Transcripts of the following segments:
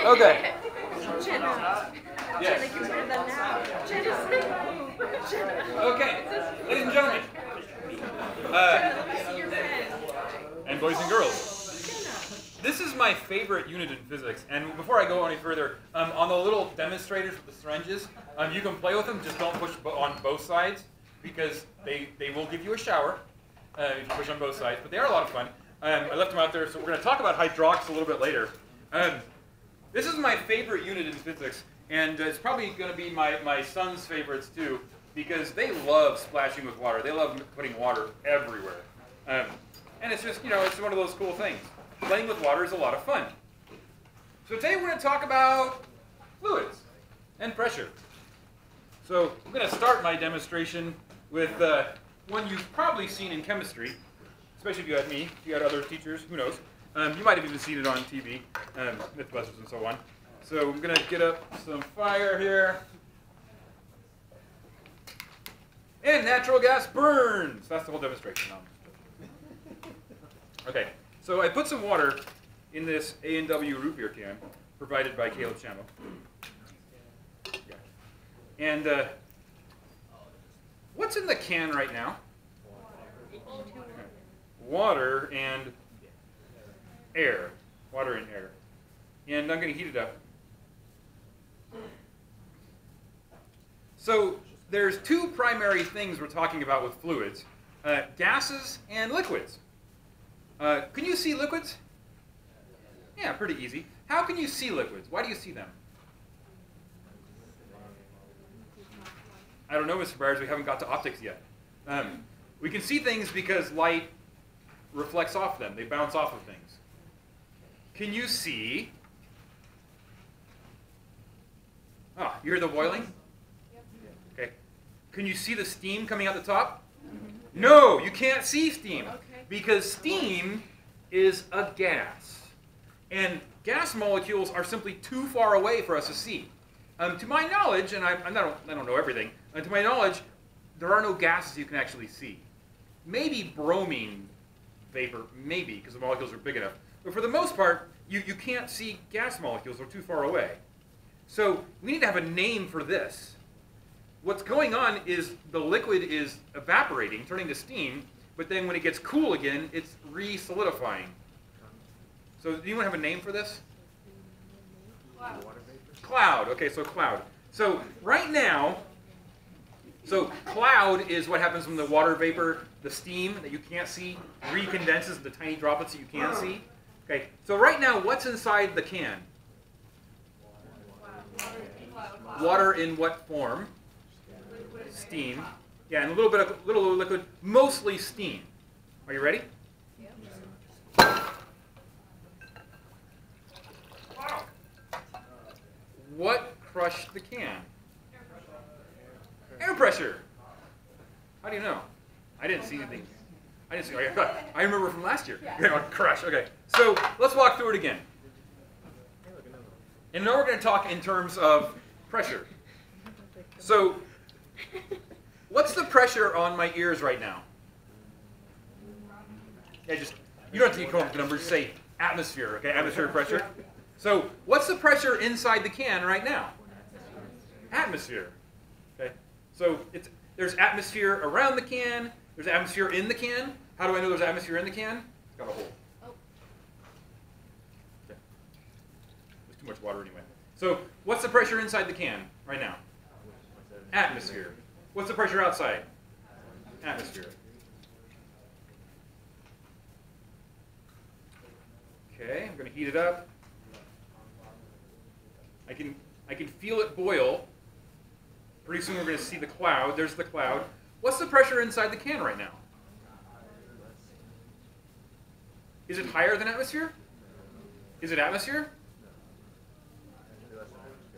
Okay. Jenna. Yes. Jenna, get rid of that now. Jenna. Okay, ladies and gentlemen, Jenna, let me see your pen. and boys and girls, Jenna. this is my favorite unit in physics. And before I go any further, on the little demonstrators with the syringes, you can play with them. Just don't push on both sides because they will give you a shower if you push on both sides. But they are a lot of fun. I left them out there, so we're going to talk about hydrox a little bit later. This is my favorite unit in physics, and it's probably going to be my son's favorites too, because they love splashing with water. They love putting water everywhere. And it's just, it's one of those cool things. Playing with water is a lot of fun. So today we're going to talk about fluids and pressure. So I'm going to start my demonstration with one you've probably seen in chemistry, especially if you had me, if you had other teachers, who knows. You might have even seen it on TV, Mythbusters and so on. So I'm going to get up some fire here. And natural gas burns. That's the whole demonstration. Okay, so I put some water in this A&W root beer can provided by Caleb Chamo. Yeah. And what's in the can right now? Water and air. Water and air. And I'm going to heat it up. So there's two primary things we're talking about with fluids, gases and liquids. Can you see liquids? Yeah, pretty easy. How can you see liquids? Why do you see them? I don't know, Mr. Byers, we haven't got to optics yet. We can see things because light reflects off them. They bounce off of things. Can you see? Ah, you hear the boiling? Okay. Can you see the steam coming out the top? No, you can't see steam. Because steam is a gas. And gas molecules are simply too far away for us to see. To my knowledge, and I don't know everything, to my knowledge, there are no gases you can actually see. Maybe bromine vapor, maybe, because the molecules are big enough. But for the most part, you can't see gas molecules. They're too far away. So we need to have a name for this. What's going on is the liquid is evaporating, turning to steam, but then when it gets cool again, it's re-solidifying. So do you want to have a name for this? Cloud. Cloud. Okay, so cloud. So right now, cloud is what happens when the water vapor, the steam that you can't see, recondenses into tiny droplets that you can see. Okay, so right now, what's inside the can? Water in what form? Steam. Yeah, and a little liquid, mostly steam. Are you ready? Wow. What crushed the can? Air pressure. How do you know? I didn't see anything. I remember from last year. Crush. Okay. So let's walk through it again. And now we're going to talk in terms of pressure. So what's the pressure on my ears right now? Yeah, you don't have to come up with the numbers. Say atmosphere, okay? Atmospheric pressure. So what's the pressure inside the can right now? Atmosphere. Okay. So there's atmosphere around the can. There's atmosphere in the can. How do I know there's atmosphere in the can? It's got a hole. Okay. There's too much water anyway. So what's the pressure inside the can right now? Atmosphere. What's the pressure outside? Atmosphere. Okay, I'm going to heat it up. I can feel it boil. Pretty soon we're going to see the cloud. There's the cloud. What's the pressure inside the can right now? Is it higher than atmosphere? Is it atmosphere?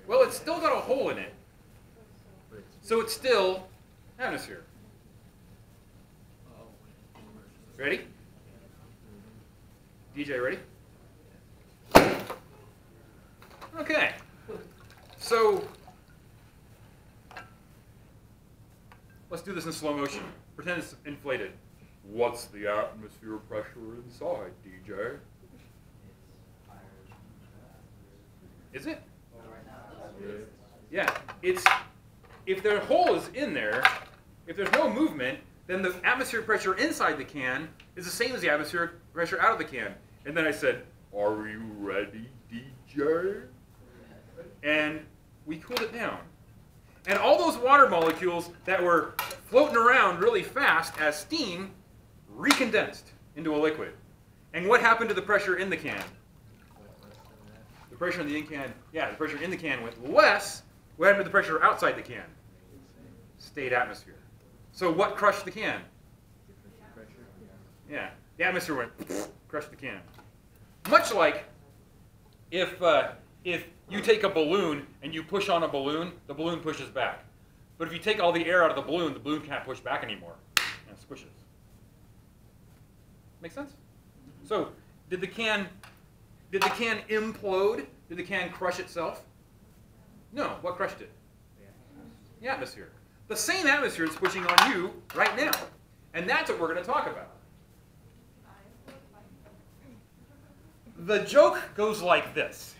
Well, it's still got a hole in it. So it's still atmosphere. Ready? DJ, ready? Okay. So let's do this in slow motion. Pretend it's inflated. What's the atmosphere pressure inside, DJ? Is it? Yeah. It's if the hole is in there, if there's no movement, then the atmospheric pressure inside the can is the same as the atmospheric pressure out of the can. And then I said, "Are you ready, DJ?" And we cooled it down. And all those water molecules that were floating around really fast as steam recondensed into a liquid. And what happened to the pressure in the can? The pressure in the can, yeah, the pressure in the can went less. What happened to the pressure outside the can? Stayed atmosphere. So what crushed the can? Yeah, the atmosphere went crushed the can. Much like if you take a balloon and you push on a balloon, the balloon pushes back. But if you take all the air out of the balloon can't push back anymore, and it squishes. Make sense? So did the can implode? Did the can crush itself? No. What crushed it? The atmosphere. The same atmosphere is pushing on you right now. And that's what we're going to talk about. The joke goes like this.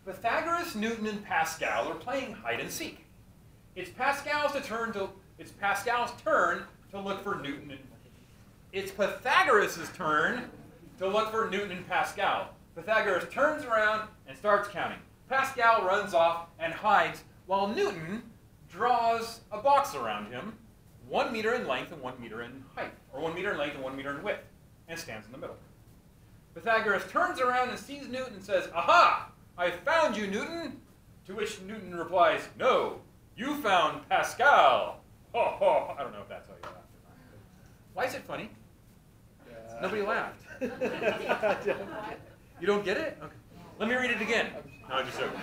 Pythagoras, Newton, and Pascal are playing hide and seek. It's Pascal's turn to look for Newton and it's Pythagoras' turn to look for Newton and Pascal. Pythagoras turns around and starts counting. Pascal runs off and hides while Newton draws a box around him, 1 meter in length and 1 meter in height, or 1 meter in length and 1 meter in width, and stands in the middle. Pythagoras turns around and sees Newton and says, "Aha! I found you, Newton!" To which Newton replies, "No, you found Pascal." Ho, ho. I don't know if that's how you laughed or not. Why is it funny? Nobody laughed. You don't get it? Okay. Let me read it again. No, I'm just joking.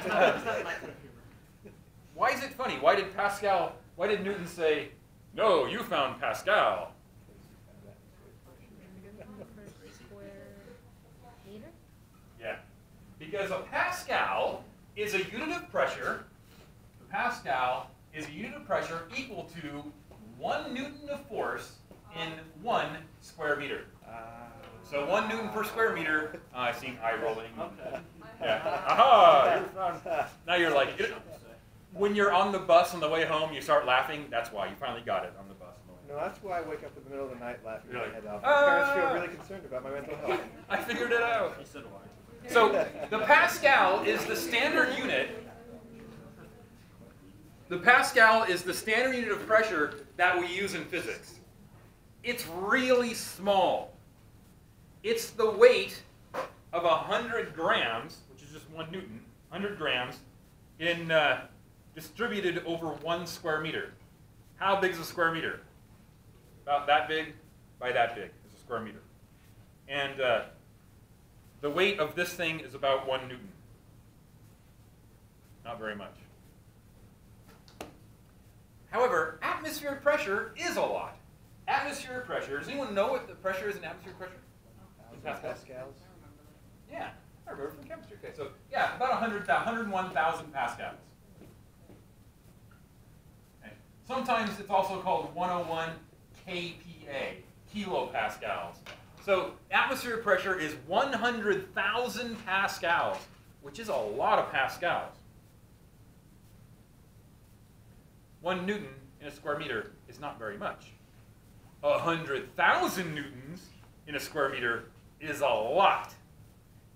Why is it funny? Why did Newton say, "No, you found Pascal"? Yeah. Because a Pascal is a unit of pressure. A Pascal is a unit of pressure equal to 1 Newton of force in 1 square meter. So 1 Newton per square meter. I see eye rolling. Yeah. Aha! Now you're like, when you're on the bus on the way home, you start laughing. That's why you finally got it on the bus. No, that's why I wake up in the middle of the night laughing my You're like, head off. My parents feel really concerned about my mental health. I figured it out. So the Pascal is the standard unit. The Pascal is the standard unit of pressure that we use in physics. It's really small. It's the weight of 100 grams, which is just 1 Newton, 100 grams, in distributed over 1 square meter. How big is a square meter? About that big by that big is a square meter. And the weight of this thing is about 1 Newton. Not very much. However, atmospheric pressure is a lot. Atmospheric pressure, does anyone know what the pressure is in atmospheric pressure? Pascals? Yeah, I remember from chemistry. Okay, so yeah, about 101,000 pascals. Okay. Sometimes it's also called 101 kPa, kilopascals. So atmospheric pressure is 100,000 pascals, which is a lot of pascals. 1 Newton in a square meter is not very much. 100,000 newtons in a square meter is a lot.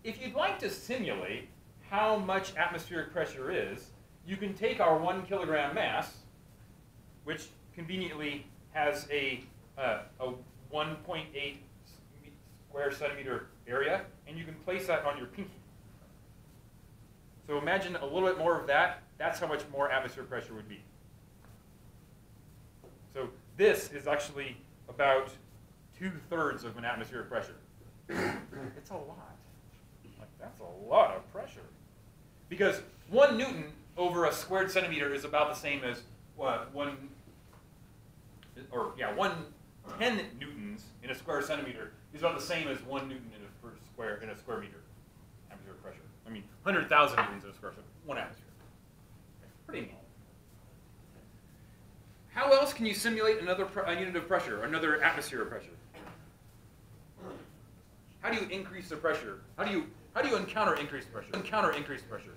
If you'd like to simulate how much atmospheric pressure is, you can take our 1 kilogram mass, which conveniently has a 1.8 square centimeter area, and you can place that on your pinky. So imagine a little bit more of that. That's how much more atmospheric pressure would be. So this is actually about 2/3 of an atmospheric pressure. It's a lot. Like, that's a lot of pressure. Because 1 Newton over a squared centimeter is about the same as 10 newtons in a square centimeter is about the same as 1 Newton in a square meter atmospheric pressure. I mean, 100,000 newtons in a square centimeter, 1 atmosphere. Pretty neat. How else can you simulate another unit of pressure, another atmosphere of pressure? How do you increase the pressure? How do How do you encounter increased pressure? Encounter increased pressure.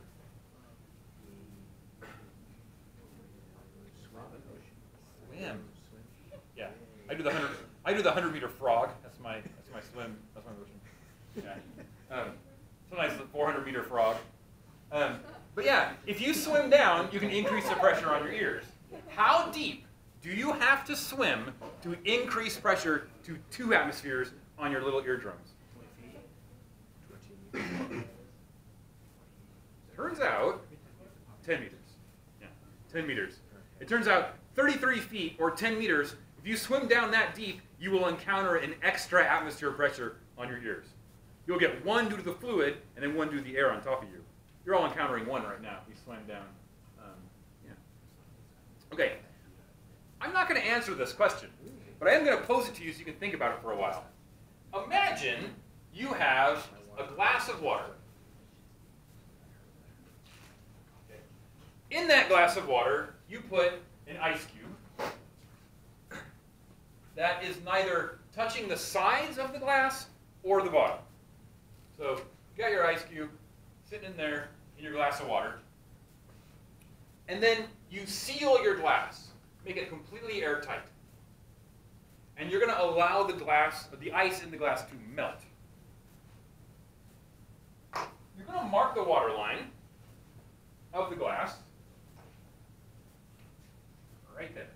Swim. Yeah. I do the 100-meter frog. That's my swim. That's my motion. Yeah. Sometimes it's the 400-meter frog. But yeah, if you swim down, you can increase the pressure on your ears. How deep do you have to swim to increase pressure to 2 atmospheres on your little eardrums? Turns out, 10 meters. Yeah, 10 meters. It turns out 33 feet or 10 meters, if you swim down that deep, you will encounter an extra atmosphere pressure on your ears. You'll get 1 due to the fluid and then 1 due to the air on top of you. You're all encountering 1 right now if you swam down. Yeah. Okay. I'm not going to answer this question, but I am going to pose it to you so you can think about it for a while. Imagine you have a glass of water. In that glass of water, you put an ice cube that is neither touching the sides of the glass or the bottom. So you got your ice cube sitting in there in your glass of water, and then you seal your glass, make it completely airtight, and you're going to allow the ice in the glass to melt. You're going to mark the water line of the glass right there.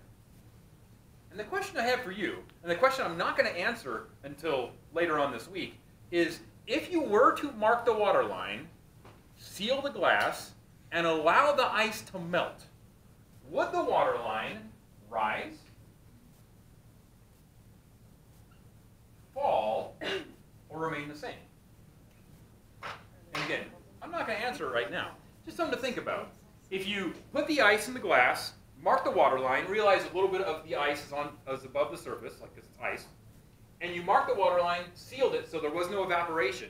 And the question I have for you, and the question I'm not going to answer until later on this week, is if you were to mark the water line, seal the glass, and allow the ice to melt, would the water line rise, fall, or remain the same? And again, I'm not going to answer it right now. Just something to think about. If you put the ice in the glass, mark the water line, realize a little bit of the ice is above the surface, like this is ice, and you mark the water line, sealed it so there was no evaporation,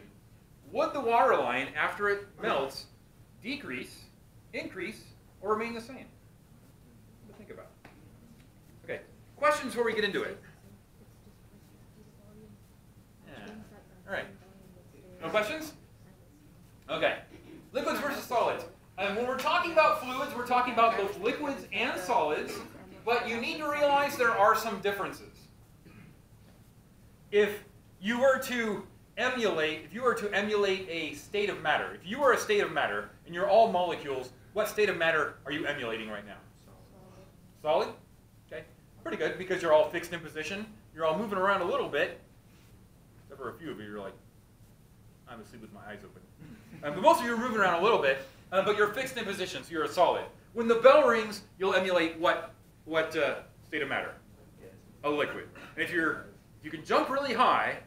would the water line, after it melts, decrease, increase, or remain the same? Something to think about. Okay, questions before we get into it? Yeah. All right. No questions? Okay. Liquids versus solids. And when we're talking about fluids, we're talking about both liquids and solids, but you need to realize there are some differences. If you were to emulate a state of matter, if you were a state of matter and you're all molecules, what state of matter are you emulating right now? Solid? Okay. Pretty good, because you're all fixed in position. You're all moving around a little bit. Except for a few of you, you're like, I'm asleep with my eyes open. But most of you are moving around a little bit, but you're fixed in position, so you're a solid. When the bell rings, you'll emulate what state of matter? A liquid. And if you can jump really high,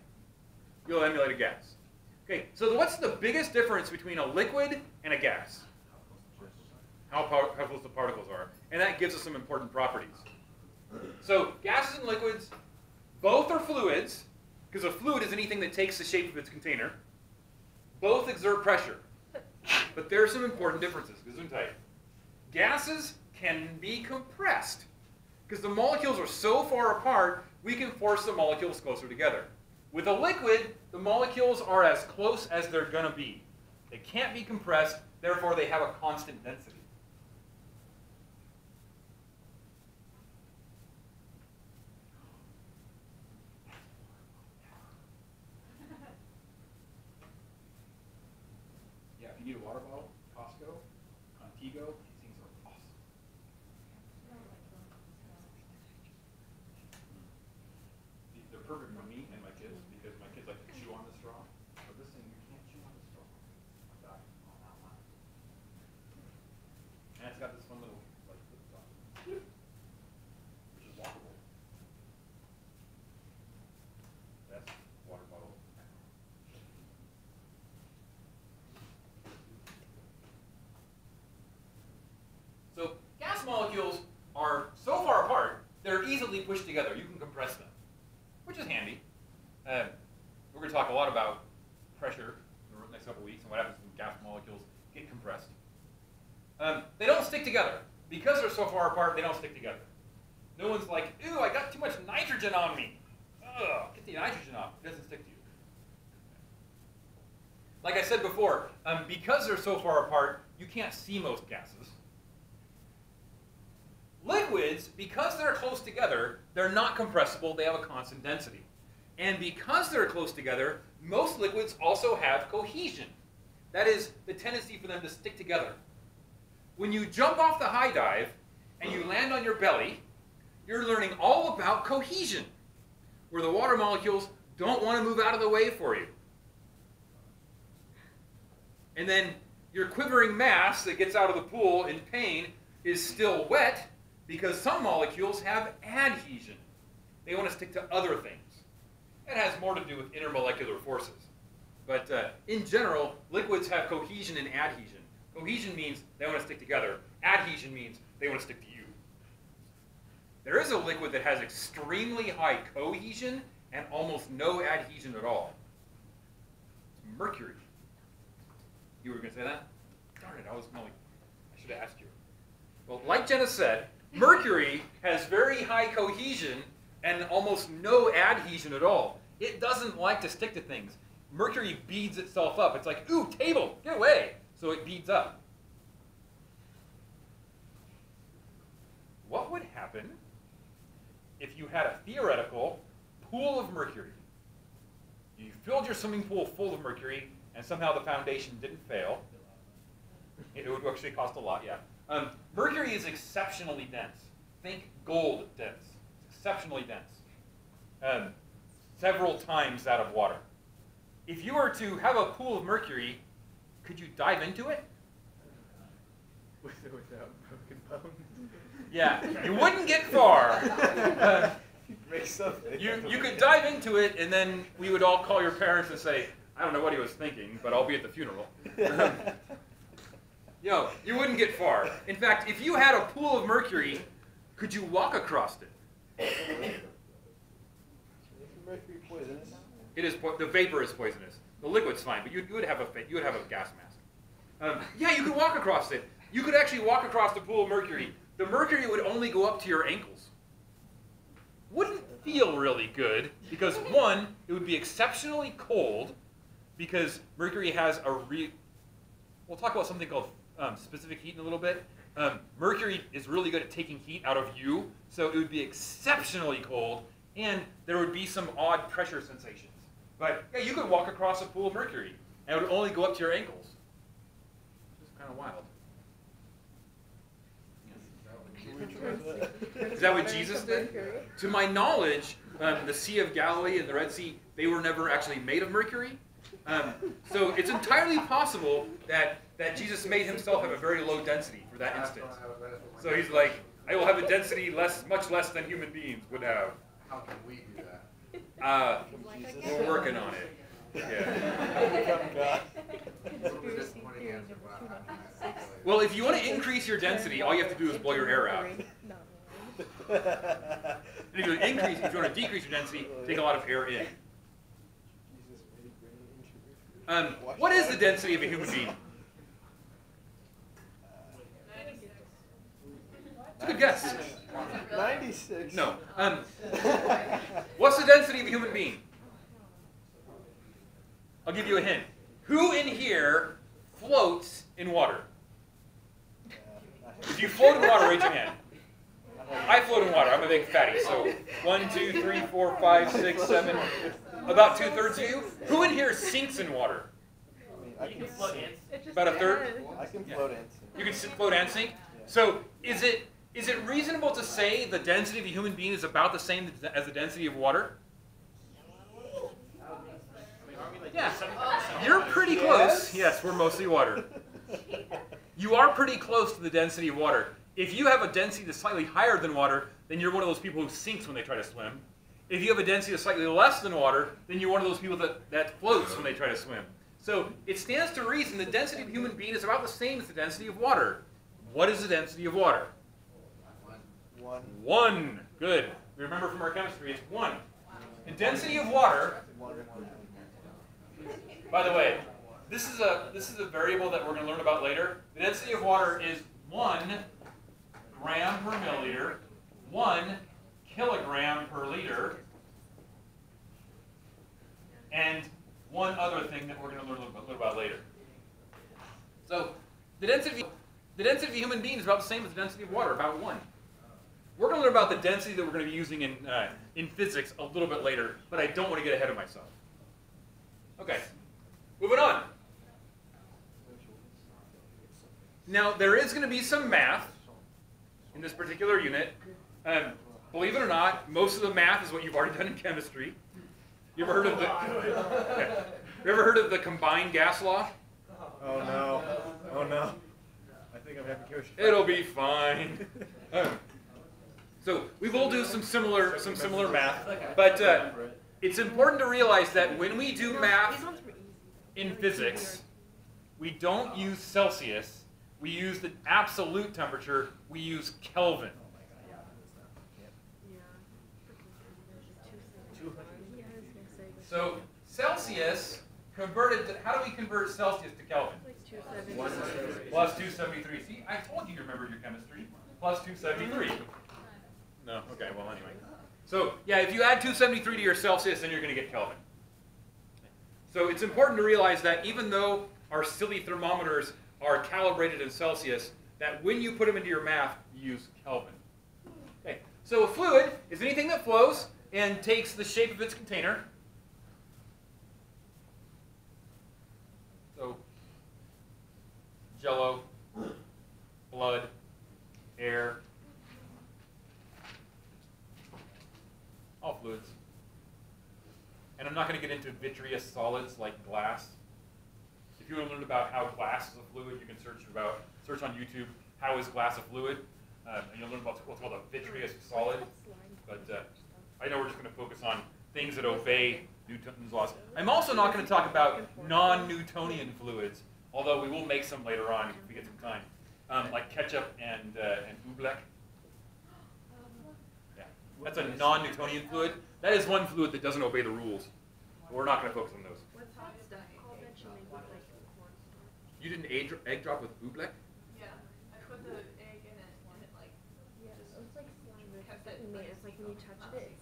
you'll emulate a gas. Okay, so what's the biggest difference between a liquid and a gas? How close the particles are. And that gives us some important properties. So gases and liquids, both are fluids, because a fluid is anything that takes the shape of its container. Both exert pressure. But there are some important differences. Gesundheit. Gases can be compressed. Because the molecules are so far apart, we can force the molecules closer together. With a liquid, the molecules are as close as they're going to be. They can't be compressed, therefore they have a constant density. Yeah, if you need a water bottle, Costco, Contigo, these things are awesome. They're perfect for me and my kids because my kids like to chew on the straw. But this thing, you can't chew on the straw. And it's got this fun little like flip top, which is walkable. That's water bottle. So gas molecules are so far apart, they're easily pushed together. You can compress them, which is handy. We're going to talk a lot about pressure in the next couple of weeks and what happens when gas molecules get compressed. They don't stick together. Because they're so far apart, they don't stick together. No one's like, ew, I got too much nitrogen on me. Ugh, get the nitrogen off. It doesn't stick to you. like I said before, because they're so far apart, you can't see most gases. Liquids, because they're close together, they're not compressible, they have a constant density. And because they're close together, most liquids also have cohesion. That is, the tendency for them to stick together. When you jump off the high dive and you land on your belly, you're learning all about cohesion, where the water molecules don't want to move out of the way for you. And then your quivering mass that gets out of the pool in pain is still wet because some molecules have adhesion. They want to stick to other things. It has more to do with intermolecular forces. But in general, liquids have cohesion and adhesion. Cohesion means they want to stick together. Adhesion means they want to stick to you. There is a liquid that has extremely high cohesion and almost no adhesion at all. It's mercury. You were going to say that? Darn it, I should have asked you. Well, like Jenna said, mercury has very high cohesion and almost no adhesion at all. It doesn't like to stick to things. Mercury beads itself up. It's like, ooh, table, get away. So it beads up. What would happen if you had a theoretical pool of mercury? You filled your swimming pool full of mercury, and somehow the foundation didn't fail. It would actually cost a lot, yeah. Mercury is exceptionally dense. Think gold dense. It's exceptionally dense. Several times that of water. If you were to have a pool of mercury, could you dive into it? Without broken bones. Yeah, you wouldn't get far. Break something. You could dive into it, and then we would all call your parents and say, I don't know what he was thinking, but I'll be at the funeral. You wouldn't get far. In fact, if you had a pool of mercury, could you walk across it? Is mercury poisonous? It is. The vapor is poisonous. The liquid's fine, but you would have a gas mask. Yeah, you could walk across it. You could actually walk across the pool of mercury. The mercury would only go up to your ankles. Wouldn't feel really good because one, it would be exceptionally cold because mercury has we'll talk about something called specific heat in a little bit. Mercury is really good at taking heat out of you, so it would be exceptionally cold, and there would be some odd pressure sensations. But yeah, you could walk across a pool of mercury, and it would only go up to your ankles. It's kind of wild. Is that what Jesus did? To my knowledge, the Sea of Galilee and the Red Sea, they were never actually made of mercury. So it's entirely possible that Jesus made himself have a very low density for that instance. So he's like, I will have a density much less than human beings would have. How can we do that? We're working on it. Yeah. Well, if you want to increase your density, all you have to do is blow your air out. And if you want to decrease your density, take a lot of air in. What is the density of a human being? It's a good guess. 96. No. What's the density of a human being? I'll give you a hint. Who in here floats in water? If you float in water, raise your hand. I float in water. I'm a big fatty. So 1, 2, 3, 4, 5, 6, 7. About 2/3 of you. Who in here sinks in water? I can float in. About a third? I can float in. You can float and sink? So is it reasonable to say the density of a human being is about the same as the density of water? Yeah. You're pretty close. Yes, we're mostly water. You are pretty close to the density of water. If you have a density that's slightly higher than water, then you're one of those people who sinks when they try to swim. If you have a density that's slightly less than water, then you're one of those people that floats when they try to swim. So it stands to reason the density of a human being is about the same as the density of water. What is the density of water? 1. 1. Good. Remember from our chemistry, it's 1. The density of water, by the way, this is a variable that we're going to learn about later. The density of water is 1 gram per milliliter, 1 kilogram per liter, and one other thing that we're going to learn a little about later. So the density of human beings is about the same as the density of water, about 1. We're going to learn about the density that we're going to be using in physics a little bit later, but I don't want to get ahead of myself. Okay, moving on. Now, there is going to be some math in this particular unit. Believe it or not, most of the math is what you've already done in chemistry. You ever heard of the combined gas law? Oh no. Oh no. I think I'm having Cohesion. It'll be fine. So we will do some similar math, but it's important to realize that when we do math in physics, we don't use Celsius. We use the absolute temperature. We use Kelvin. So Celsius converted to, how do we convert Celsius to Kelvin? Plus 273. See, I told you remembered your chemistry. Plus 273. No, okay, well anyway. So yeah, if you add 273 to your Celsius, then you're going to get Kelvin. So it's important to realize that even though our silly thermometers are calibrated in Celsius, that when you put them into your math, you use Kelvin. Okay, so a fluid is anything that flows and takes the shape of its container. So Jello, blood, air, all fluids. And I'm not going to get into vitreous solids like glass. If you want to learn about how glass is a fluid, you can search on YouTube, how is glass a fluid? And you'll learn about what's called a vitreous solid. But I know we're just going to focus on things that obey Newton's laws. I'm also not going to talk about non-Newtonian fluids, although we will make some later on if we get some time, like ketchup and oobleck. Yeah, that's a non-Newtonian fluid. That is one fluid that doesn't obey the rules. We're not going to focus on those. You did an egg drop with oobleck? Yeah, I put the egg in it and it like, It's like slime. It's like when you touch it.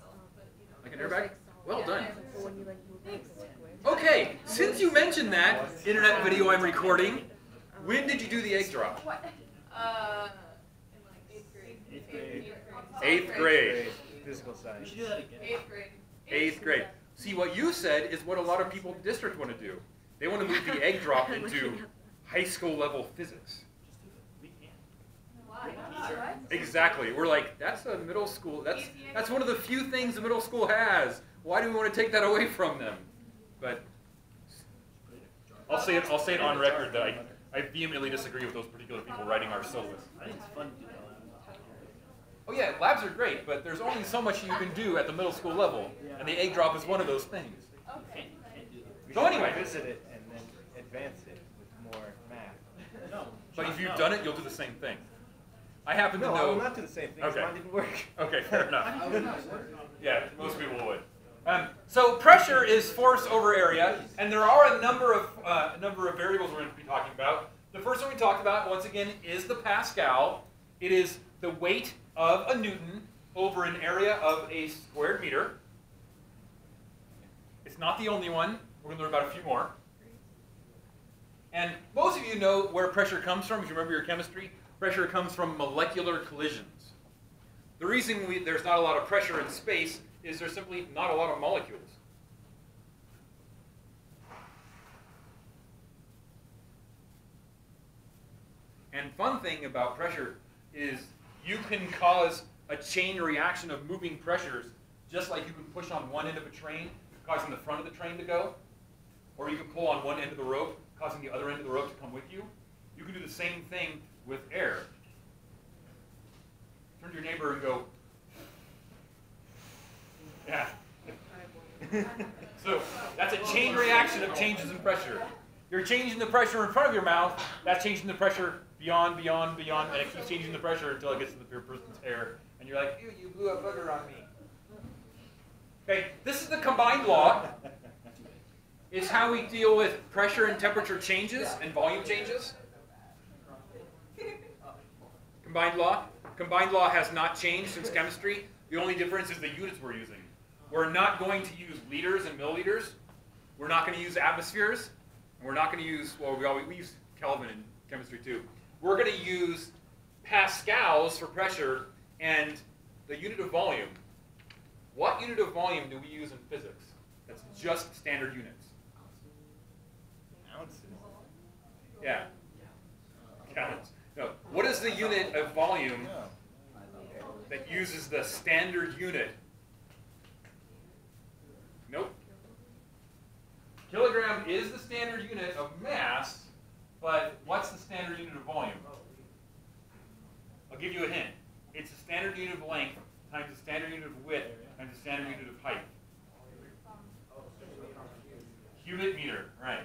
Like an airbag? Well done. But when you like move it, it's square. Okay, since you mentioned that internet video I'm recording, when did you do the egg drop? what? In like 8th grade. 8th grade. Physical science. We should do that again. 8th grade. 8th grade. See, what you said is what a lot of people in the district want to do. They want to move the egg drop into high school level physics. We can. Why? Exactly. We're like, that's a middle school. That's one of the few things a middle school has. Why do we want to take that away from them? But I'll say it on record that I vehemently disagree with those particular people writing our syllabus. I think it's fun to do that. Oh yeah, labs are great, but there's only so much you can do at the middle school level, and the egg drop is one of those things. Okay. So anyway, Visit it and then advance it with more math. No. but if you've done it, you'll do the same thing. I happen to No, I know. will not do the same thing. 'Cause Okay. mine didn't work. Okay, fair enough. Yeah, most people would. So pressure is force over area, and there are a number of variables we're going to be talking about. The first one we talked about, once again, is the Pascal. It is the weight of a Newton over an area of a squared meter. It's not the only one. We're going to learn about a few more. And most of you know where pressure comes from. If you remember your chemistry, pressure comes from molecular collisions. The reason there's not a lot of pressure in space is there's simply not a lot of molecules. And fun thing about pressure is you can cause a chain reaction of moving pressures, just like you can push on one end of a train, causing the front of the train to go, or you can pull on one end of the rope, causing the other end of the rope to come with you. You can do the same thing with air. Turn to your neighbor and go, yeah. So that's a chain reaction of changes in pressure. You're changing the pressure in front of your mouth, that's changing the pressure beyond, and it keeps changing the pressure until it gets to the person's hair, and you're like, ew, you blew a booger on me. Okay, this is the combined law. It's how we deal with pressure and temperature changes and volume changes. Combined law. Combined law has not changed since chemistry. The only difference is the units we're using. We're not going to use liters and milliliters. We're not going to use atmospheres. And we're not going to use, well, we use Kelvin in chemistry too. We're going to use pascals for pressure and the unit of volume. What unit of volume do we use in physics? That's just standard units. Ounces. Yeah. Gallons. No. What is the unit of volume that uses the standard unit? Nope. Kilogram is the standard unit of mass, but what's the standard unit of volume? I'll give you a hint. It's the standard unit of length times the standard unit of width times the standard unit of height. Cubic meter, right.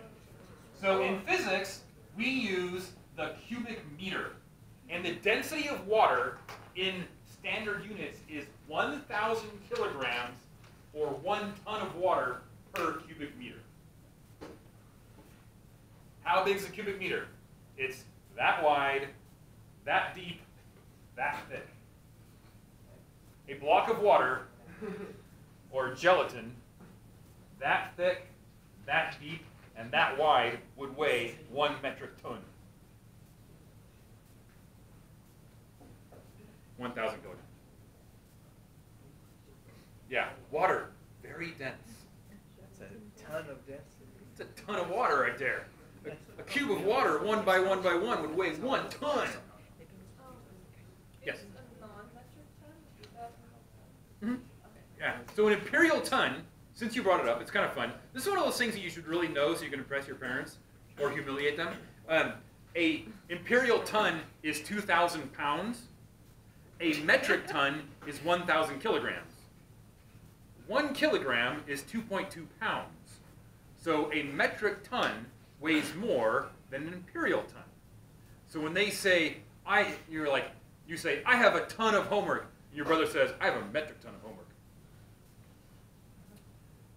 So in physics, we use the cubic meter. And the density of water in standard units is 1,000 kilograms or 1 ton of water per cubic meter. How big is a cubic meter? It's that wide, that deep, that thick. A block of water, or gelatin, that thick, that deep, and that wide would weigh 1 metric ton. 1,000 kilograms. Yeah, water, very dense. That's a ton of density. It's a ton of water right there. A cube of water, 1 by 1 by 1, would weigh 1 ton. Yes? Mm-hmm. Yeah, so an imperial ton, since you brought it up, it's kind of fun. This is one of those things that you should really know so you can impress your parents or humiliate them. A imperial ton is 2,000 pounds. A metric ton is 1,000 kilograms. 1 kilogram is 2.2 pounds. So a metric ton weighs more than an imperial ton. So when they say, you say, I have a ton of homework. And your brother says, I have a metric ton of homework.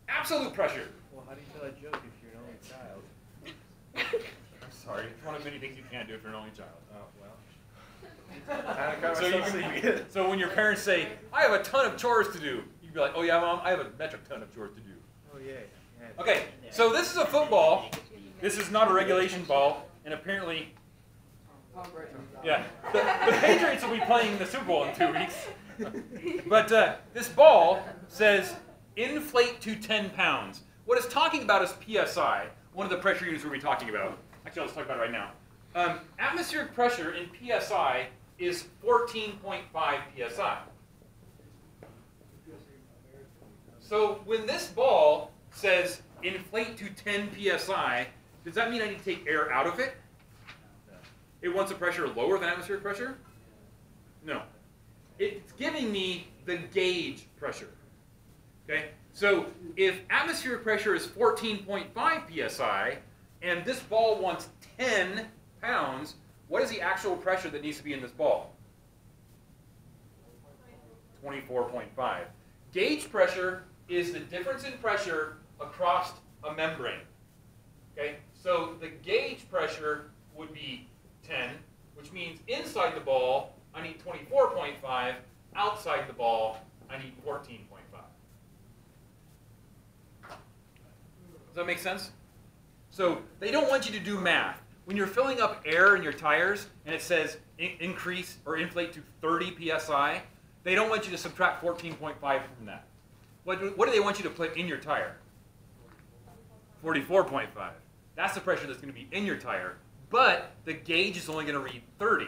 Absolute pressure. Well, how do you tell a joke if you're an only child? I'm sorry, it's one of many things you can't do if you're an only child. Oh, well. So when your parents say, I have a ton of chores to do, you'd be like, oh yeah, Mom, I have a metric ton of chores to do. Oh, yeah. Okay, so this is a football. This is not a regulation ball, and apparently, yeah, the Patriots will be playing the Super Bowl in 2 weeks. But this ball says inflate to 10 pounds. What it's talking about is PSI, one of the pressure units we'll be talking about. Actually, let's talk about it right now. Atmospheric pressure in PSI is 14.5 PSI. So when this ball says inflate to 10 PSI, does that mean I need to take air out of it? It wants a pressure lower than atmospheric pressure? No. It's giving me the gauge pressure. Okay? So if atmospheric pressure is 14.5 PSI, and this ball wants 10 pounds, what is the actual pressure that needs to be in this ball? 24.5. Gauge pressure is the difference in pressure across a membrane. Okay? So the gauge pressure would be 10, which means inside the ball, I need 24.5. Outside the ball, I need 14.5. Does that make sense? So they don't want you to do math. When you're filling up air in your tires and it says increase or inflate to 30 psi, they don't want you to subtract 14.5 from that. What do they want you to put in your tire? 44.5. That's the pressure that's going to be in your tire. But the gauge is only going to read 30.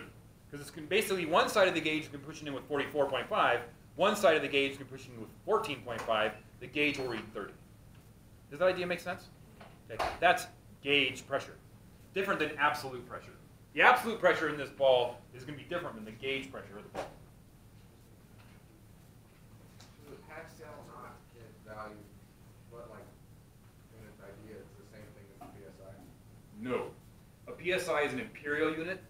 Because it's basically one side of the gauge can push it in with 44.5. One side of the gauge can push it in with 14.5. The gauge will read 30. Does that idea make sense? Okay. That's gauge pressure. Different than absolute pressure. The absolute pressure in this ball is going to be different than the gauge pressure of the ball. So the Pascal value, what unit idea, it's the same thing as the PSI? No. A PSI is an imperial unit.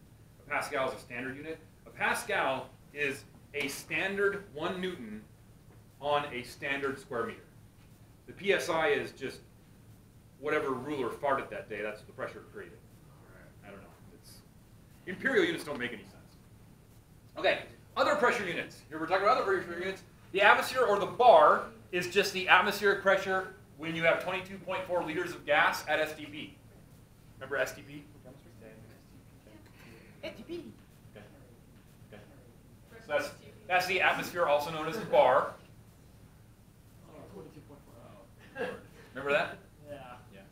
A Pascal is a standard unit. A Pascal is a standard 1 Newton on a standard square meter. The PSI is just whatever ruler farted that day. That's the pressure it created. I don't know. Imperial units don't make any sense. Okay, other pressure units. Here we're talking about other pressure units. The atmosphere or the bar is just the atmospheric pressure when you have 22.4 liters of gas at STP. Remember STP? ATP. Okay. Okay. So that's the atmosphere, also known as the bar. Oh, 22.4. Remember that? Yeah. Yeah.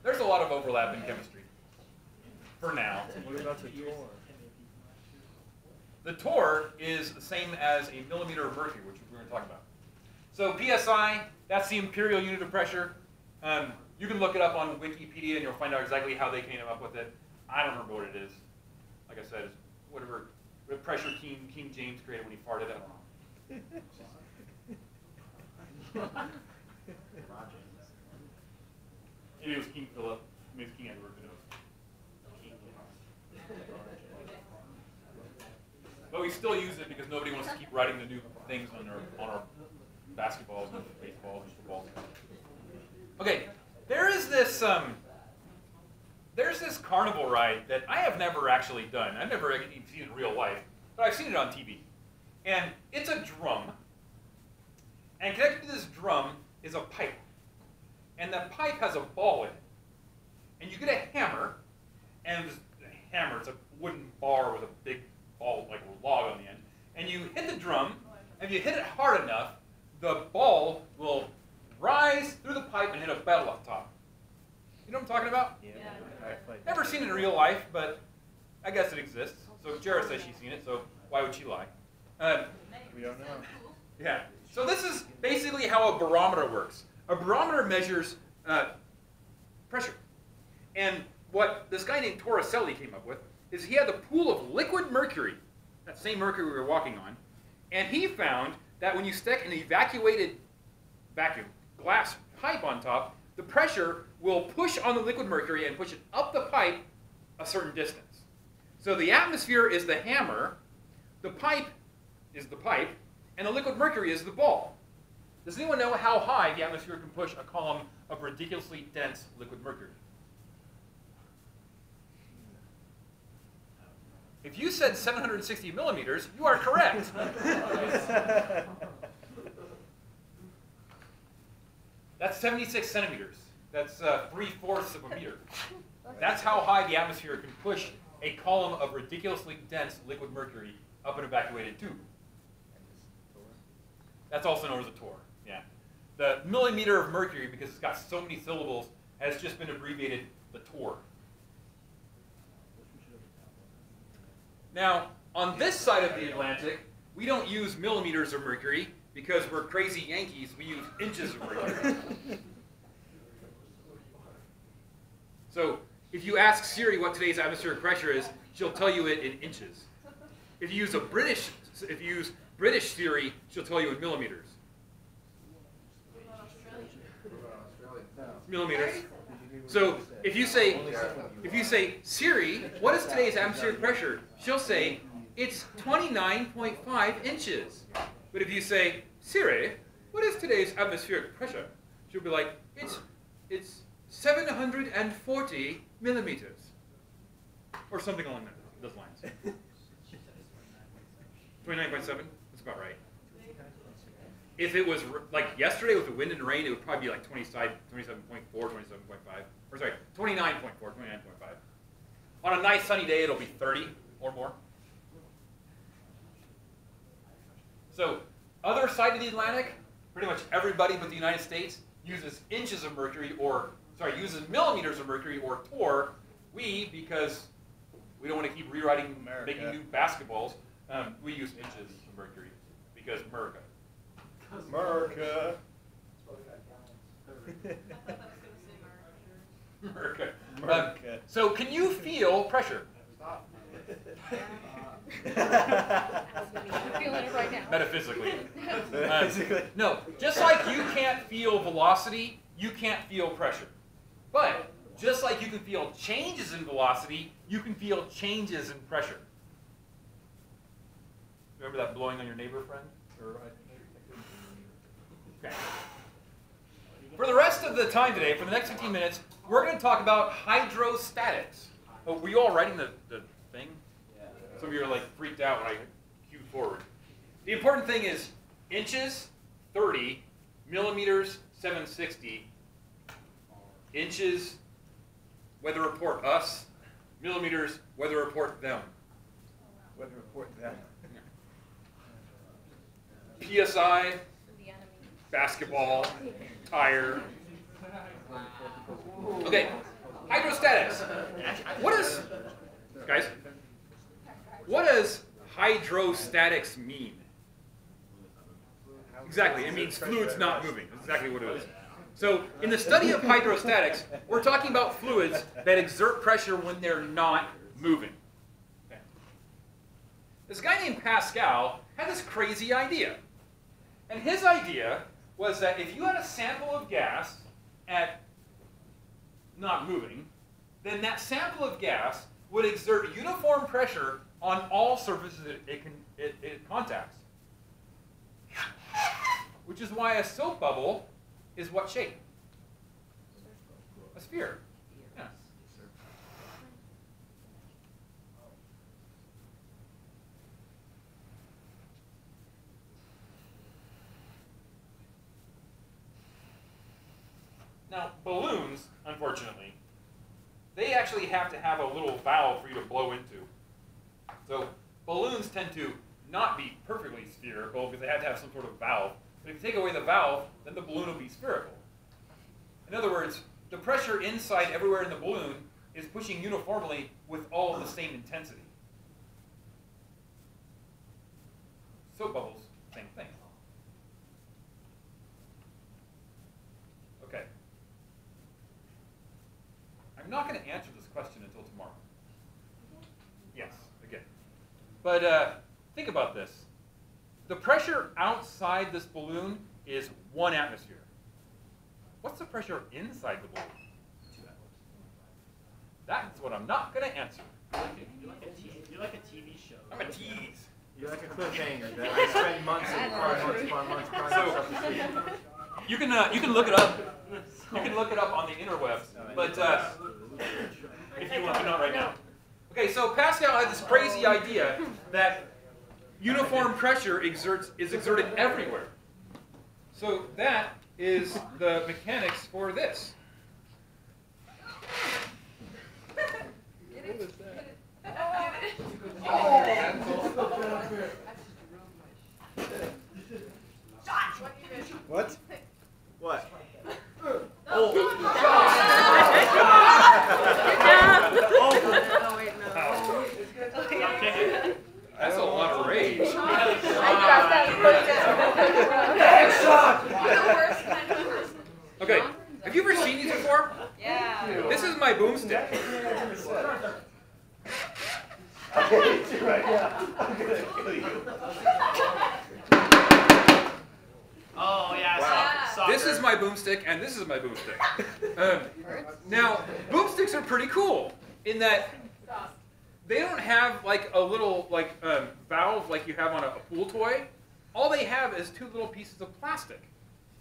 There's a lot of overlap in chemistry. For now. What about the torr? The torr is the same as a millimeter of mercury, which we're going to talk about. So PSI, that's the imperial unit of pressure. You can look it up on Wikipedia and you'll find out exactly how they came up with it. I don't remember what it is. Like I said, it's whatever pressure King James created when he farted. I don't know. Maybe it was King Philip. Maybe it was King Edward. Who knows? But we still use it because nobody wants to keep writing the new things on our basketballs and baseballs and footballs. Okay, there's this carnival ride that I have never actually done. I've never even seen it in real life, but I've seen it on TV. And it's a drum. And connected to this drum is a pipe. And that pipe has a ball in it. And you get a hammer, and the hammer, it's a wooden bar with a big ball, like a log on the end. And you hit the drum, and if you hit it hard enough, the ball will rise through the pipe and hit a bell up top. You know what I'm talking about? Yeah. Never seen it in real life, but I guess it exists. So Jarrah says she's seen it, so why would she lie? We don't know. Yeah. So this is basically how a barometer works. A barometer measures pressure. And what this guy named Torricelli came up with is he had a pool of liquid mercury, that same mercury we were walking on, and he found that when you stick an evacuated vacuum glass pipe on top, the pressure will push on the liquid mercury and push it up the pipe a certain distance. So the atmosphere is the hammer, the pipe is the pipe, and the liquid mercury is the ball. Does anyone know how high the atmosphere can push a column of ridiculously dense liquid mercury? If you said 760 millimeters, you are correct. That's 76 centimeters. That's 3/4 of a meter. That's how high the atmosphere can push a column of ridiculously dense liquid mercury up an evacuated tube. That's also known as a torr. Yeah. The millimeter of mercury, because it's got so many syllables, has just been abbreviated the torr. Now, on this side of the Atlantic, we don't use millimeters of mercury because we're crazy Yankees. We use inches of mercury. So, if you ask Siri what today's atmospheric pressure is, she'll tell you it in inches. If you use British Siri, she'll tell you in millimeters. Millimeters. So if you say Siri, what is today's atmospheric pressure? She'll say it's 29.5 inches. But if you say Siri, what is today's atmospheric pressure? She'll be like it's 740 millimeters, or something along those lines. 29.7. That's about right. If it was like yesterday with the wind and rain, it would probably be like 27.4, 27.5. Or sorry, 29.4, 29.5. On a nice sunny day, it'll be 30 or more. So, other side of the Atlantic, pretty much everybody but the United States uses inches of mercury, uses millimeters of mercury or torr. We, because we don't want to keep rewriting, making new basketballs, we use inches of mercury because America. America. America. So can you feel pressure? I'm feeling it right now. Metaphysically. Metaphysically. No, just like you can't feel velocity, you can't feel pressure. But just like you can feel changes in velocity, you can feel changes in pressure. Remember that blowing on your neighbor, friend? Okay. For the rest of the time today, for the next 15 minutes, we're going to talk about hydrostatics. Oh, were you all writing the thing? Yeah. Some of you are like freaked out when I cued forward. The important thing is inches, 30, millimeters, 760. Inches, weather report us. Millimeters, weather report them. Weather report that. PSI, basketball, tire. Okay, hydrostatics. What does hydrostatics mean? Exactly, it means fluids not moving. That's exactly what it is. So in the study of hydrostatics, we're talking about fluids that exert pressure when they're not moving. Okay. This guy named Pascal had this crazy idea. And his idea was that if you had a sample of gas at not moving, then that sample of gas would exert uniform pressure on all surfaces it contacts. Which is why a soap bubble is what shape? A sphere. Yeah. Now, balloons, unfortunately, they actually have to have a little valve for you to blow into. So balloons tend to not be perfectly spherical because they have to have some sort of valve. But if you take away the valve, then the balloon will be spherical. In other words, the pressure inside everywhere in the balloon is pushing uniformly with all of the same intensity. Soap bubbles, same thing. Okay. I'm not going to answer this question until tomorrow. Yes, again. But think about this. The pressure outside this balloon is 1 atmosphere. What's the pressure inside the balloon? 2 atmospheres. That's what I'm not going to answer. You're like a TV show. I'm a tease. You're like a cliffhanger that I spend months upon months So, you can look it up. You can look it up on the interwebs. But if you want to know right now. Okay, so Pascal had this crazy idea that uniform pressure is exerted everywhere. So that is the mechanics for this. What? What? Oh, wait, no. That's a lot of rage. I got that. Okay, have you ever seen these before? Yeah. This is my boomstick. I'm gonna hit you right now. I'm gonna kill you. Oh, yeah, Wow. soccer. This is my boomstick, and this is my boomstick. Now, boomsticks are pretty cool in that they don't have like a little valve like you have on a pool toy. All they have is 2 little pieces of plastic.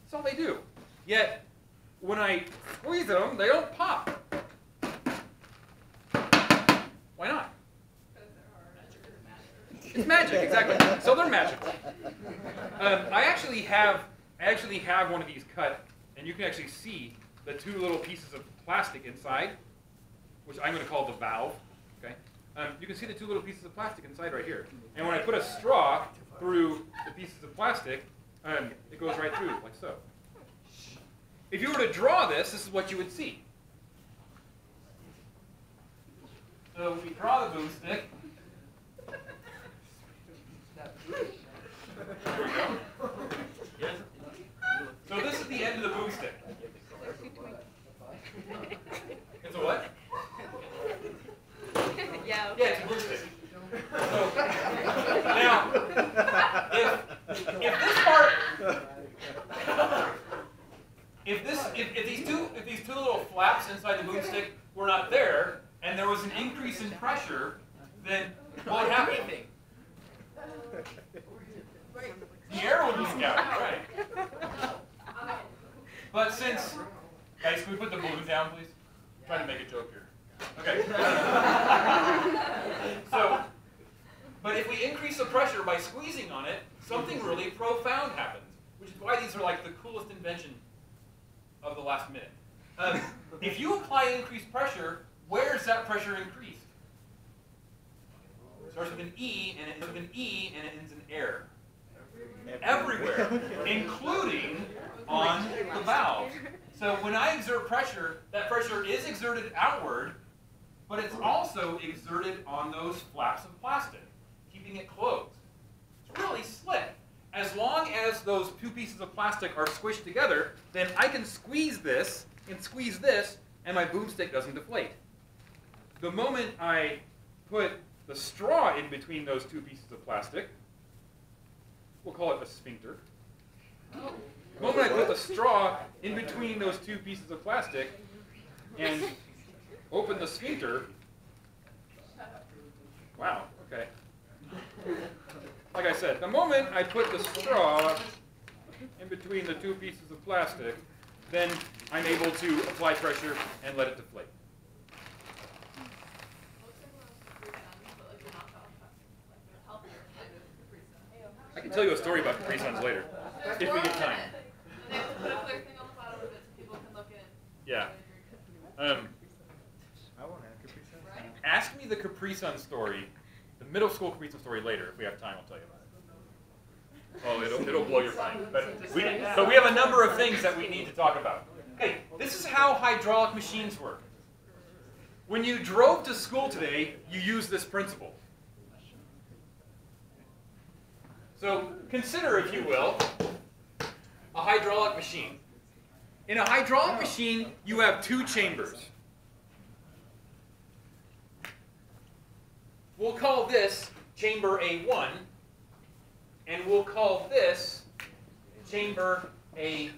That's all they do. Yet, when I squeeze them, they don't pop. Why not? It's magic, exactly. So they're magical. I actually have one of these cut, and you can actually see the 2 little pieces of plastic inside, which I'm going to call the valve. Okay. You can see the 2 little pieces of plastic inside right here. And when I put a straw through the pieces of plastic, it goes right through, like so. If you were to draw this, this is what you would see. So we draw the boomstick. There we go. So this is the end of the boomstick. It's a what? Yeah. Yeah, it's a boomstick. So now, if this part, if these two little flaps inside the boomstick were not there, and there was an increase in pressure, then what would happen? The air would leak out, right? But since, guys, can we put the balloon down, please? I'm trying to make a joke here. Okay. So, but if we increase the pressure by squeezing on it, something really profound happens, which is why these are like the coolest inventions. pressure increased? It starts with an E and it ends with an E and it ends in air. Everywhere, including on the valve. So when I exert pressure, that pressure is exerted outward, but it's also exerted on those flaps of plastic, keeping it closed. It's really slick. As long as those two pieces of plastic are squished together, then I can squeeze this, and my boomstick doesn't deflate. The moment I put the straw in between those two pieces of plastic, we'll call it a sphincter. The moment I put the straw in between those two pieces of plastic and open the sphincter, wow, okay. Like I said, the moment I put the straw in between the two pieces of plastic, then I'm able to apply pressure and let it deflate. I can tell you a story about caprisuns later, if we get time. Yeah. I want to have Capri Sun. Ask me the caprisun story, the middle school caprisun story later. If we have time, I'll tell you about it. Oh, it'll blow your mind. But we have a number of things that we need to talk about. Okay, this is how hydraulic machines work. When you drove to school today, you used this principle. So consider, if you will, a hydraulic machine. In a hydraulic machine, you have two chambers. We'll call this chamber A1, and we'll call this chamber A2.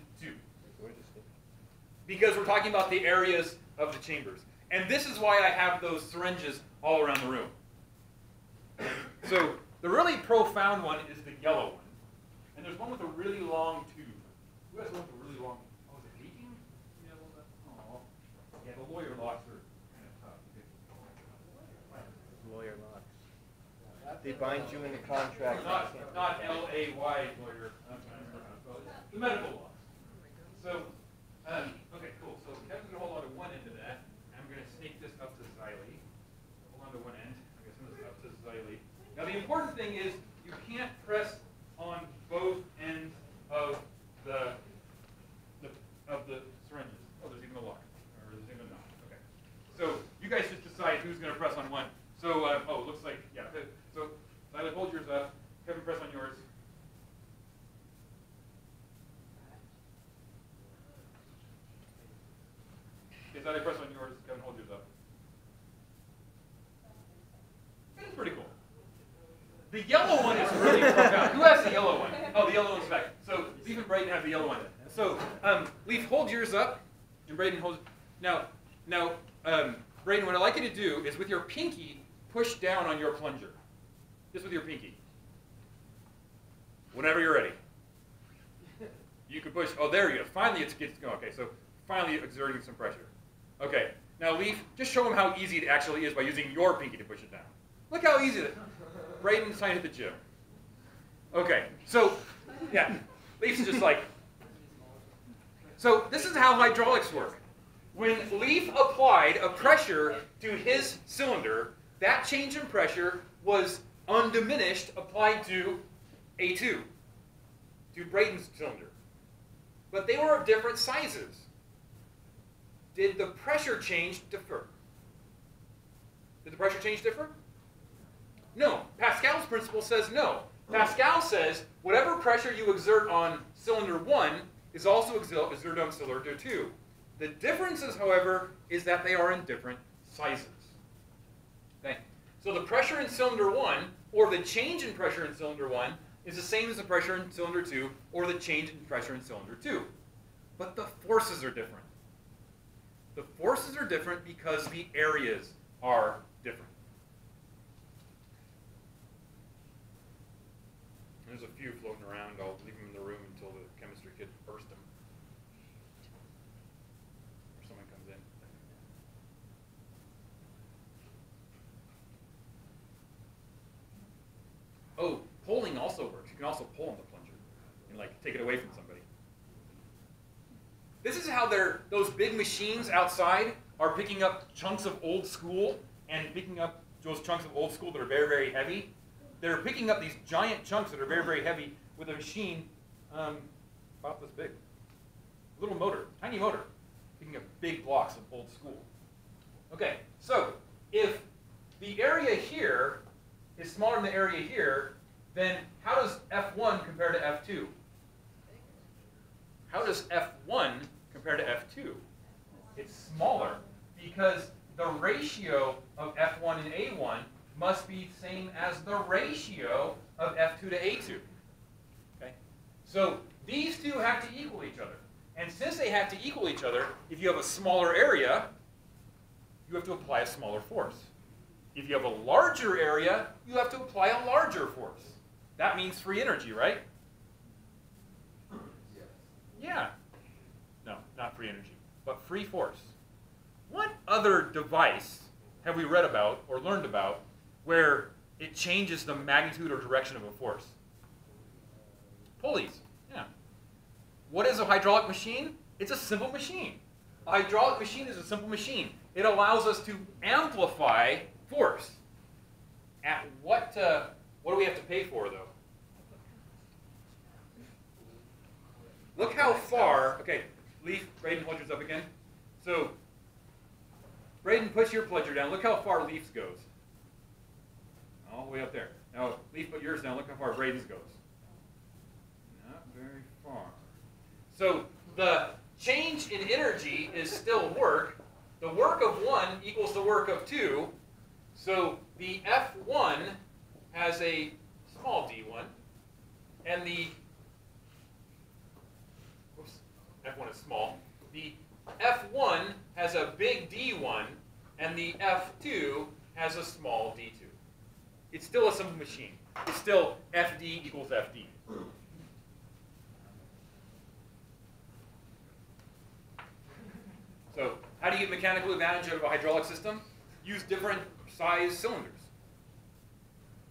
Because we're talking about the areas of the chambers. And this is why I have those syringes all around the room. So the really profound one is the yellow one. And there's one with a really long tube. Who has one with a really long? Oh, is it leaking? Yeah, oh. Yeah, the lawyer locks are kind of tough. Lawyer locks. They bind you in the contract. Not L-A-Y lawyer. The medical locks. So, okay, cool. So Kevin's going to hold on to one end of that. I'm going to snake this up to xylene. Hold on to one end. I'm going to send this up to xylene. Now the important thing is you can't press on both ends of the syringes. Oh, there's even a lock. Or there's even a knot. Okay. So you guys just decide who's going to press on one. So, oh, it looks like, yeah. So, Xylene, hold yours up. Kevin, press on yours. Okay, Xylene, press on yours. Kevin, hold yours up. It's pretty cool. The yellow one is really profound. Who has the yellow one? Oh, the yellow one's back. So Leaf and Brayden have the yellow one. So Leaf, hold yours up, and Brayden holds. Now, Brayden, what I'd like you to do is with your pinky push down on your plunger. Just with your pinky. Whenever you're ready. You can push. Oh, there you go. Finally, it gets going. Okay, so finally exerting some pressure. Okay. Now, Leaf, just show them how easy it actually is by using your pinky to push it down. Look how easy it is. Brayden's trying to hit the gym. Okay, so, yeah, Leaf's just like. So this is how hydraulics work. When Leaf applied a pressure to his cylinder, that change in pressure was undiminished applied to A2, to Brayden's cylinder. But they were of different sizes. Did the pressure change differ? Did the pressure change differ? No. Pascal's principle says no. Pascal says whatever pressure you exert on cylinder 1 is also exerted on cylinder 2. The differences, however, is that they are in different sizes. Okay? So the pressure in cylinder 1, or the change in pressure in cylinder 1, is the same as the pressure in cylinder 2, or the change in pressure in cylinder 2. But the forces are different. The forces are different because the areas are different. There's a few floating around. I'll leave them in the room until the chemistry kid burst them. Or someone comes in. Oh, pulling also works. You can also pull on the plunger and like take it away from somebody. This is how those big machines outside are picking up chunks of old school and picking up those chunks of old school that are very, very heavy. They're picking up these giant chunks that are very, very heavy with a machine about this big. Little motor, tiny motor, picking up big blocks of old school. Okay, so if the area here is smaller than the area here, then how does F1 compare to F2? How does F1 compare to F2? It's smaller because the ratio of F1 and A1 must be the same as the ratio of F2 to A2. Okay? So these two have to equal each other. And since they have to equal each other, if you have a smaller area, you have to apply a smaller force. If you have a larger area, you have to apply a larger force. That means free energy, right? Yeah. No, not free energy, but free force. What other device have we read about or learned about where it changes the magnitude or direction of a force? Pulleys. Yeah. What is a hydraulic machine? It's a simple machine. A hydraulic machine is a simple machine. It allows us to amplify force. At what do we have to pay for, though? Look how far, okay, Leaf, Braden, hold yours up again. So, Braden, push your plunger down. Look how far Leaf's goes. All the way up there. Now, Leaf, put yours down. Look how far Braden's goes. Not very far. So, the change in energy is still work. The work of 1 equals the work of 2. So, the F1 has a small d1, and the F1 is small. The F1 has a big D1, and the F2 has a small D2. It's still a simple machine. It's still FD equals FD. So how do you get mechanical advantage out of a hydraulic system? Use different size cylinders.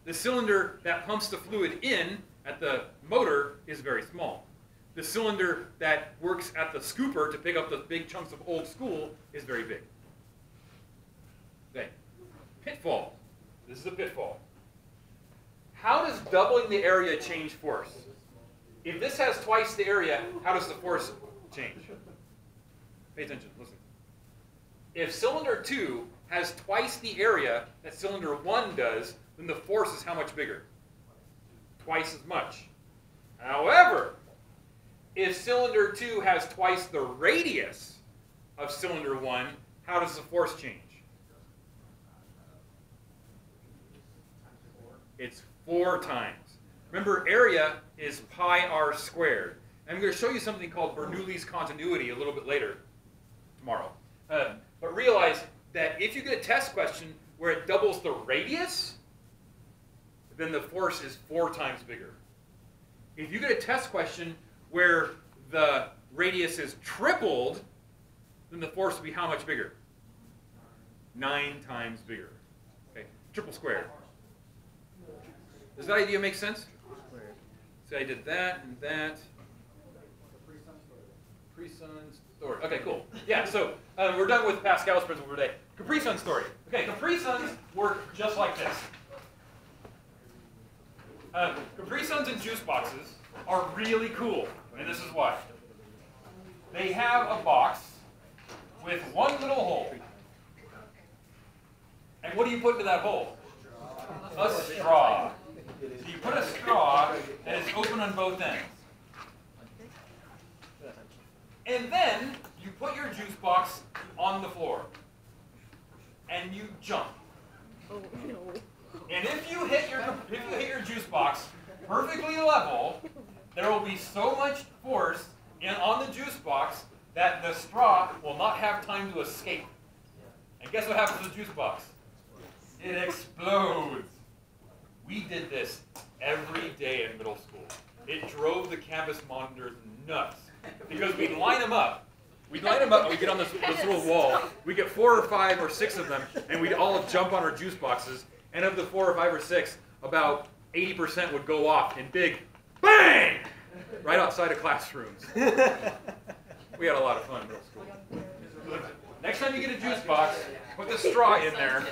The cylinder that pumps the fluid in at the motor is very small. The cylinder that works at the scooper to pick up the big chunks of old school is very big. Okay. Pitfall. This is a pitfall. How does doubling the area change force? If this has twice the area, how does the force change? Pay attention, listen. If cylinder 2 has twice the area that cylinder 1 does, then the force is how much bigger? Twice as much. However, if cylinder 2 has twice the radius of cylinder 1, how does the force change? It's 4 times. Remember, area is pi r squared. I'm going to show you something called Bernoulli's continuity a little bit later, tomorrow. But realize that if you get a test question where it doubles the radius, then the force is 4 times bigger. If you get a test question where the radius is tripled, then the force will be how much bigger? 9 times bigger. Okay, triple squared. Does that idea make sense? So I did that and that. Capri-Sun story. Okay, cool. Yeah, so we're done with Pascal's principle for today. Capri-Sun story. Okay, Capri-Suns work just like this. Capri-Suns and juice boxes are really cool, and this is why. They have a box with one little hole. And what do you put into that hole? A straw. So you put a straw that is open on both ends. And then you put your juice box on the floor. And you jump. Oh, no. And if you hit your juice box perfectly level, there will be so much force on the juice box that the straw will not have time to escape. And guess what happens to the juice box? It explodes. We did this every day in middle school. It drove the campus monitors nuts because we'd line them up. We'd line them up and we'd get on this little wall. We'd get 4 or 5 or 6 of them, and we'd all jump on our juice boxes. And of the 4 or 5 or 6, about 80% would go off in big bang right outside of classrooms. We had a lot of fun in middle school. Next time you get a juice box, put the straw in there.